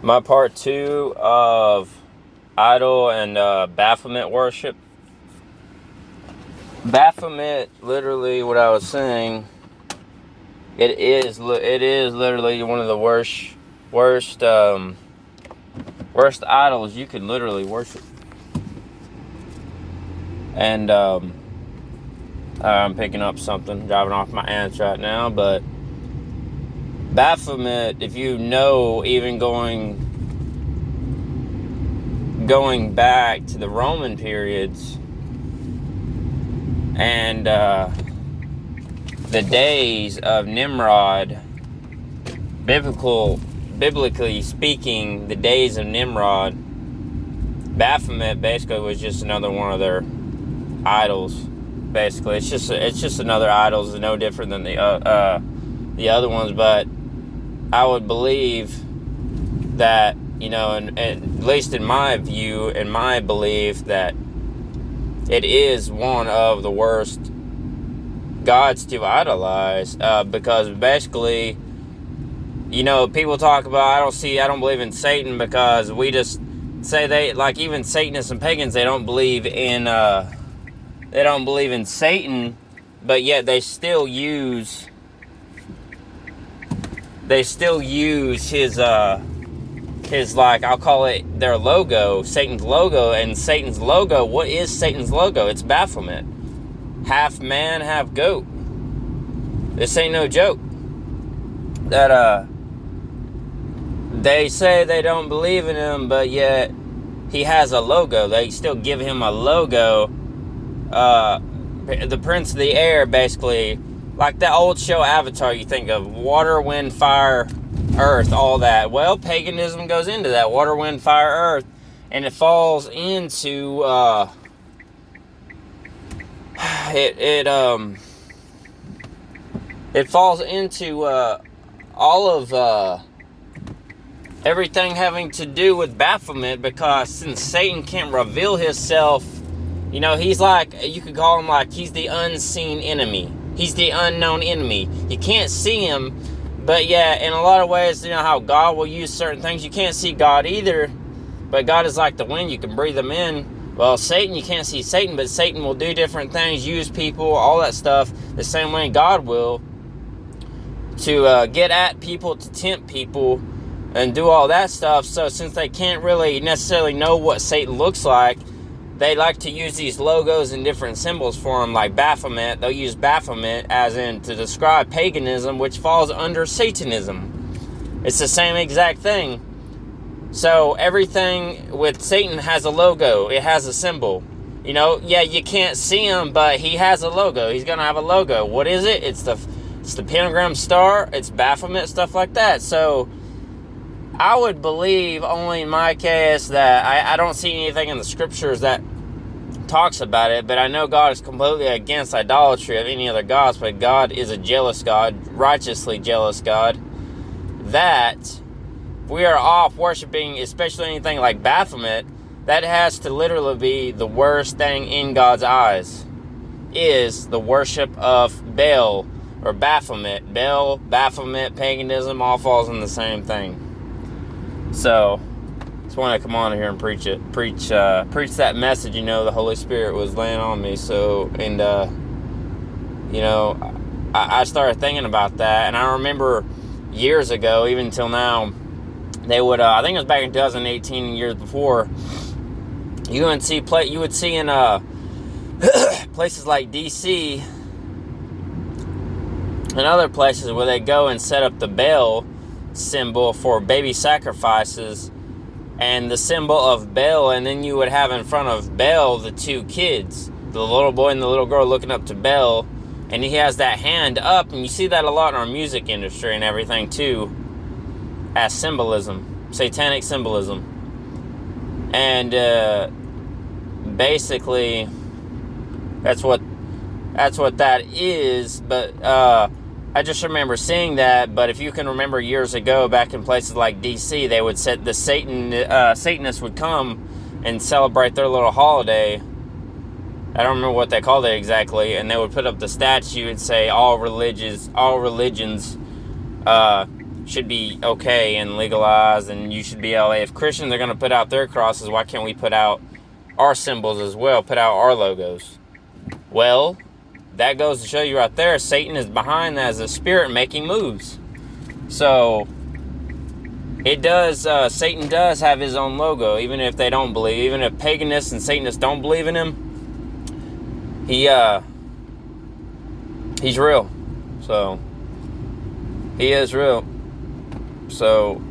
My part two of idol and Baphomet worship. Baphomet, literally, what I was saying, it is literally one of the worst idols you can literally worship. And I'm picking up something, driving off my aunt's right now, but Baphomet, if you know, even going back to the Roman periods and the days of Nimrod, biblically speaking, the days of Nimrod, Baphomet basically was just another one of their idols. Basically, it's just another idol. It's no different than the other ones. But I would believe that, and at least in my view and my belief, that it is one of the worst gods to idolize, because basically, people talk about, I don't believe in Satan, because we just say they, like, even Satanists and pagans, they don't believe in Satan, but yet they still use his, like, I'll call it their logo, Satan's logo. And Satan's logo, what is Satan's logo? It's Baphomet. Half man, half goat. This ain't no joke. That they say they don't believe in him, but yet he has a logo. They still give him a logo. The Prince of the Air, basically, like that old show Avatar. You think of water, wind, fire, earth, all that. Well, paganism goes into that, water, wind, fire, earth, and it falls into it falls into all of everything having to do with Baphomet, because since Satan can't reveal himself, he's like, you could call him, like, he's the unseen enemy. He's the unknown enemy. You can't see him, but yeah, in a lot of ways, how God will use certain things. You can't see God either, but God is like the wind. You can breathe him in. Well, Satan, you can't see Satan, but Satan will do different things, use people, all that stuff, the same way God will, to get at people, to tempt people, and do all that stuff. So since they can't really necessarily know what Satan looks like, they like to use these logos and different symbols for him, like Baphomet. They'll use Baphomet as in to describe paganism, which falls under Satanism. It's the same exact thing. So everything with Satan has a logo. It has a symbol. Yeah, you can't see him, but he has a logo. He's going to have a logo. What is it? It's the pentagram star. It's Baphomet, stuff like that. So I would believe, only in my case, that I don't see anything in the scriptures that talks about it, but I know God is completely against idolatry of any other gods, but God is a jealous God, righteously jealous God, that we are off worshiping, especially anything like Baphomet. That has to literally be the worst thing in God's eyes, is the worship of Baal or Baphomet. Baal, Baphomet, paganism, all falls in the same thing. So, just want to come on here and preach that message. The Holy Spirit was laying on me. So, and I started thinking about that, and I remember years ago, even till now, they would, I think it was back in 2018, years before, you would see in places like DC and other places where they go and set up the Baal symbol for baby sacrifices, and the symbol of Baal, and then you would have in front of Baal the two kids, the little boy and the little girl, looking up to Baal, and he has that hand up, and you see that a lot in our music industry and everything too, as symbolism, satanic symbolism. And basically that's what that is. But I just remember seeing that. But if you can remember years ago, back in places like DC, they would set the Satanists would come and celebrate their little holiday. I don't remember what they called it exactly, and they would put up the statue and say all religions should be okay and legalized, and you should be LA. If Christians are going to put out their crosses, why can't we put out our symbols as well, put out our logos? Well, that goes to show you right there, Satan is behind that as a spirit making moves. So it does, Satan does have his own logo, even if they don't believe, even if paganists and Satanists don't believe in him, he's real. So he is real. So,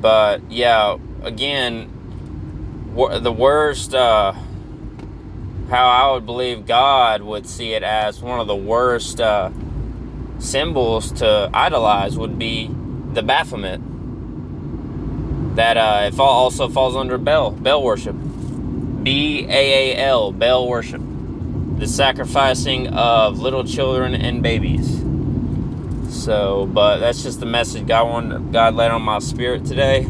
but yeah, again, the worst, how I would believe God would see it as one of the worst symbols to idolize would be the Baphomet. That it also falls under Baal worship. Baal, Baal worship. The sacrificing of little children and babies. So, but that's just the message God laid on my spirit today.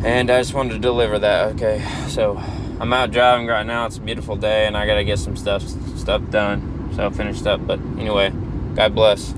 And I just wanted to deliver that, okay? So, I'm out driving right now. It's a beautiful day, and I gotta get some stuff done. So, finished up. But anyway, God bless.